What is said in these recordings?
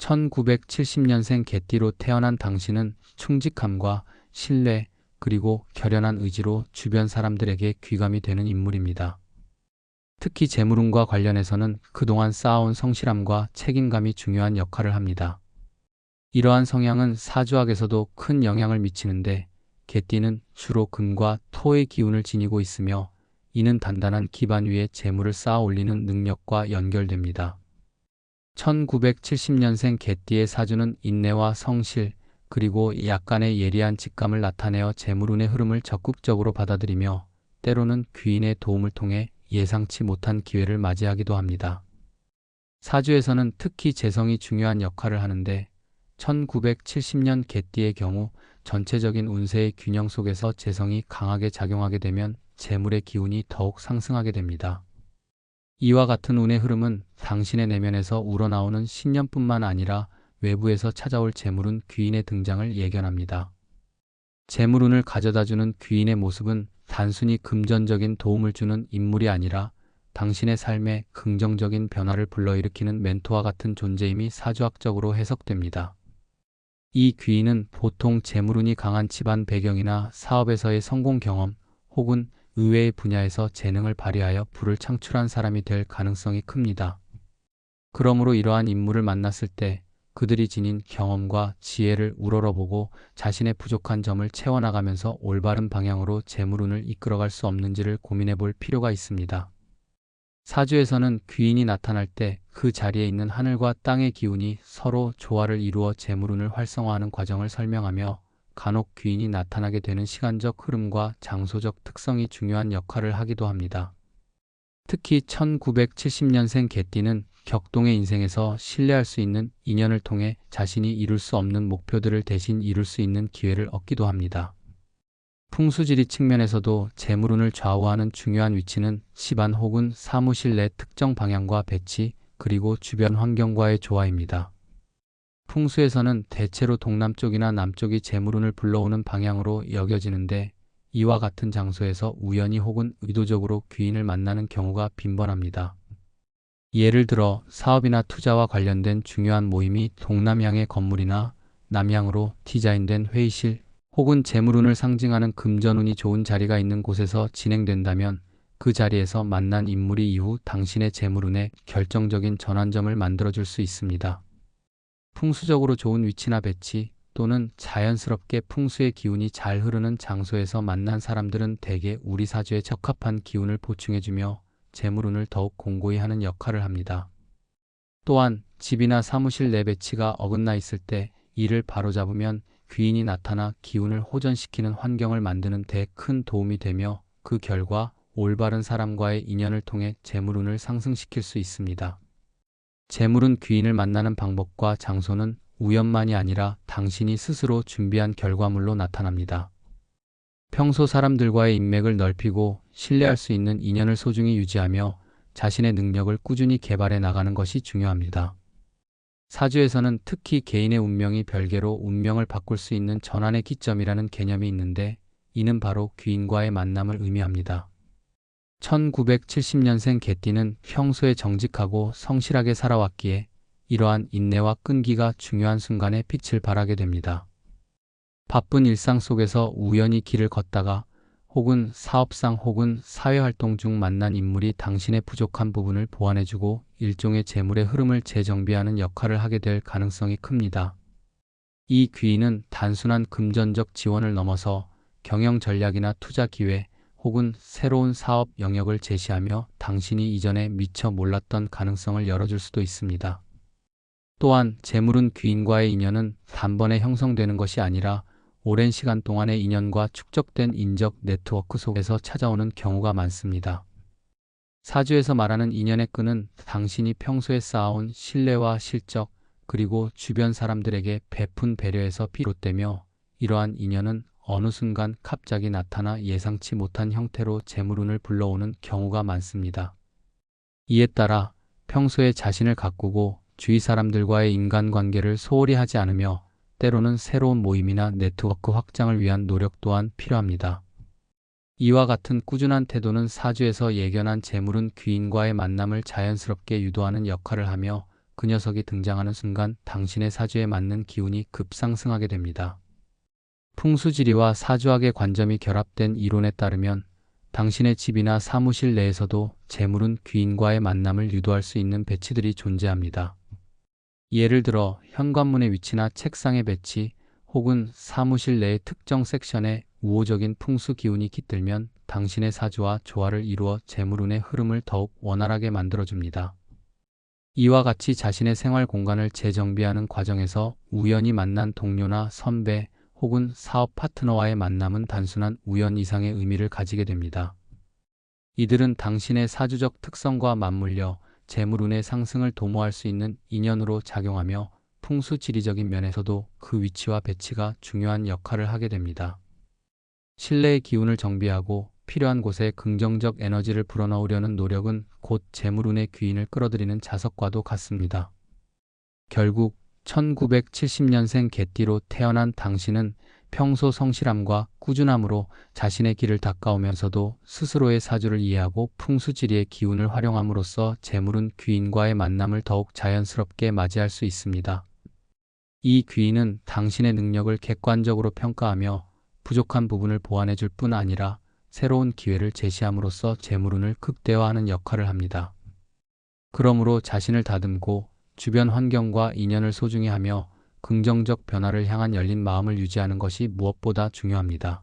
1970년생 개띠로 태어난 당신은 충직함과 신뢰, 그리고 결연한 의지로 주변 사람들에게 귀감이 되는 인물입니다. 특히 재물운과 관련해서는 그동안 쌓아온 성실함과 책임감이 중요한 역할을 합니다. 이러한 성향은 사주학에서도 큰 영향을 미치는데, 개띠는 주로 금과 토의 기운을 지니고 있으며 이는 단단한 기반 위에 재물을 쌓아 올리는 능력과 연결됩니다. 1970년생 개띠의 사주는 인내와 성실, 그리고 약간의 예리한 직감을 나타내어 재물운의 흐름을 적극적으로 받아들이며 때로는 귀인의 도움을 통해 예상치 못한 기회를 맞이하기도 합니다. 사주에서는 특히 재성이 중요한 역할을 하는데 1970년 개띠의 경우 전체적인 운세의 균형 속에서 재성이 강하게 작용하게 되면 재물의 기운이 더욱 상승하게 됩니다. 이와 같은 운의 흐름은 당신의 내면에서 우러나오는 신념뿐만 아니라 외부에서 찾아올 재물운 귀인의 등장을 예견합니다. 재물운을 가져다주는 귀인의 모습은 단순히 금전적인 도움을 주는 인물이 아니라 당신의 삶에 긍정적인 변화를 불러일으키는 멘토와 같은 존재임이 사주학적으로 해석됩니다. 이 귀인은 보통 재물운이 강한 집안 배경이나 사업에서의 성공 경험 혹은 의외의 분야에서 재능을 발휘하여 부를 창출한 사람이 될 가능성이 큽니다. 그러므로 이러한 인물을 만났을 때 그들이 지닌 경험과 지혜를 우러러보고 자신의 부족한 점을 채워나가면서 올바른 방향으로 재물운을 이끌어갈 수 없는지를 고민해 볼 필요가 있습니다. 사주에서는 귀인이 나타날 때 그 자리에 있는 하늘과 땅의 기운이 서로 조화를 이루어 재물운을 활성화하는 과정을 설명하며 간혹 귀인이 나타나게 되는 시간적 흐름과 장소적 특성이 중요한 역할을 하기도 합니다. 특히 1970년생 개띠는 격동의 인생에서 신뢰할 수 있는 인연을 통해 자신이 이룰 수 없는 목표들을 대신 이룰 수 있는 기회를 얻기도 합니다. 풍수지리 측면에서도 재물운을 좌우하는 중요한 위치는 집안 혹은 사무실 내 특정 방향과 배치, 그리고 주변 환경과의 조화입니다. 풍수에서는 대체로 동남쪽이나 남쪽이 재물운을 불러오는 방향으로 여겨지는데 이와 같은 장소에서 우연히 혹은 의도적으로 귀인을 만나는 경우가 빈번합니다. 예를 들어 사업이나 투자와 관련된 중요한 모임이 동남향의 건물이나 남향으로 디자인된 회의실 혹은 재물운을 상징하는 금전운이 좋은 자리가 있는 곳에서 진행된다면 그 자리에서 만난 인물이 이후 당신의 재물운에 결정적인 전환점을 만들어줄 수 있습니다. 풍수적으로 좋은 위치나 배치 또는 자연스럽게 풍수의 기운이 잘 흐르는 장소에서 만난 사람들은 대개 우리 사주에 적합한 기운을 보충해주며 재물운을 더욱 공고히 하는 역할을 합니다. 또한 집이나 사무실 내 배치가 어긋나 있을 때 이를 바로잡으면 귀인이 나타나 기운을 호전시키는 환경을 만드는 데 큰 도움이 되며 그 결과 올바른 사람과의 인연을 통해 재물운을 상승시킬 수 있습니다. 재물운 귀인을 만나는 방법과 장소는 우연만이 아니라 당신이 스스로 준비한 결과물로 나타납니다. 평소 사람들과의 인맥을 넓히고 신뢰할 수 있는 인연을 소중히 유지하며 자신의 능력을 꾸준히 개발해 나가는 것이 중요합니다. 사주에서는 특히 개인의 운명이 별개로 운명을 바꿀 수 있는 전환의 기점이라는 개념이 있는데 이는 바로 귀인과의 만남을 의미합니다. 1970년생 개띠는 평소에 정직하고 성실하게 살아왔기에 이러한 인내와 끈기가 중요한 순간에 빛을 발하게 됩니다. 바쁜 일상 속에서 우연히 길을 걷다가 혹은 사업상 혹은 사회활동 중 만난 인물이 당신의 부족한 부분을 보완해주고 일종의 재물의 흐름을 재정비하는 역할을 하게 될 가능성이 큽니다. 이 귀인은 단순한 금전적 지원을 넘어서 경영 전략이나 투자 기회 혹은 새로운 사업 영역을 제시하며 당신이 이전에 미처 몰랐던 가능성을 열어줄 수도 있습니다. 또한 재물운 귀인과의 인연은 단번에 형성되는 것이 아니라 오랜 시간 동안의 인연과 축적된 인적 네트워크 속에서 찾아오는 경우가 많습니다. 사주에서 말하는 인연의 끈은 당신이 평소에 쌓아온 신뢰와 실적, 그리고 주변 사람들에게 베푼 배려에서 비롯되며 이러한 인연은 어느 순간 갑자기 나타나 예상치 못한 형태로 재물운을 불러오는 경우가 많습니다. 이에 따라 평소에 자신을 가꾸고 주위 사람들과의 인간관계를 소홀히 하지 않으며 때로는 새로운 모임이나 네트워크 확장을 위한 노력 또한 필요합니다. 이와 같은 꾸준한 태도는 사주에서 예견한 재물운 귀인과의 만남을 자연스럽게 유도하는 역할을 하며 그 녀석이 등장하는 순간 당신의 사주에 맞는 기운이 급상승하게 됩니다. 풍수지리와 사주학의 관점이 결합된 이론에 따르면 당신의 집이나 사무실 내에서도 재물운 귀인과의 만남을 유도할 수 있는 배치들이 존재합니다. 예를 들어 현관문의 위치나 책상의 배치 혹은 사무실 내의 특정 섹션에 우호적인 풍수 기운이 깃들면 당신의 사주와 조화를 이루어 재물운의 흐름을 더욱 원활하게 만들어줍니다. 이와 같이 자신의 생활 공간을 재정비하는 과정에서 우연히 만난 동료나 선배 혹은 사업 파트너와의 만남은 단순한 우연 이상의 의미를 가지게 됩니다. 이들은 당신의 사주적 특성과 맞물려 재물운의 상승을 도모할 수 있는 인연으로 작용하며 풍수지리적인 면에서도 그 위치와 배치가 중요한 역할을 하게 됩니다. 실내의 기운을 정비하고 필요한 곳에 긍정적 에너지를 불어넣으려는 노력은 곧 재물운의 귀인을 끌어들이는 자석과도 같습니다. 결국 1970년생 개띠로 태어난 당신은 평소 성실함과 꾸준함으로 자신의 길을 닦아오면서도 스스로의 사주를 이해하고 풍수지리의 기운을 활용함으로써 재물운 귀인과의 만남을 더욱 자연스럽게 맞이할 수 있습니다. 이 귀인은 당신의 능력을 객관적으로 평가하며 부족한 부분을 보완해 줄 뿐 아니라 새로운 기회를 제시함으로써 재물운을 극대화하는 역할을 합니다. 그러므로 자신을 다듬고 주변 환경과 인연을 소중히 하며 긍정적 변화를 향한 열린 마음을 유지하는 것이 무엇보다 중요합니다.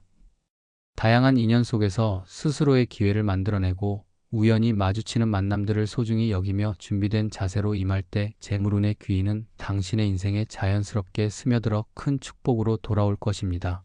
다양한 인연 속에서 스스로의 기회를 만들어내고 우연히 마주치는 만남들을 소중히 여기며 준비된 자세로 임할 때 재물운의 귀인은 당신의 인생에 자연스럽게 스며들어 큰 축복으로 돌아올 것입니다.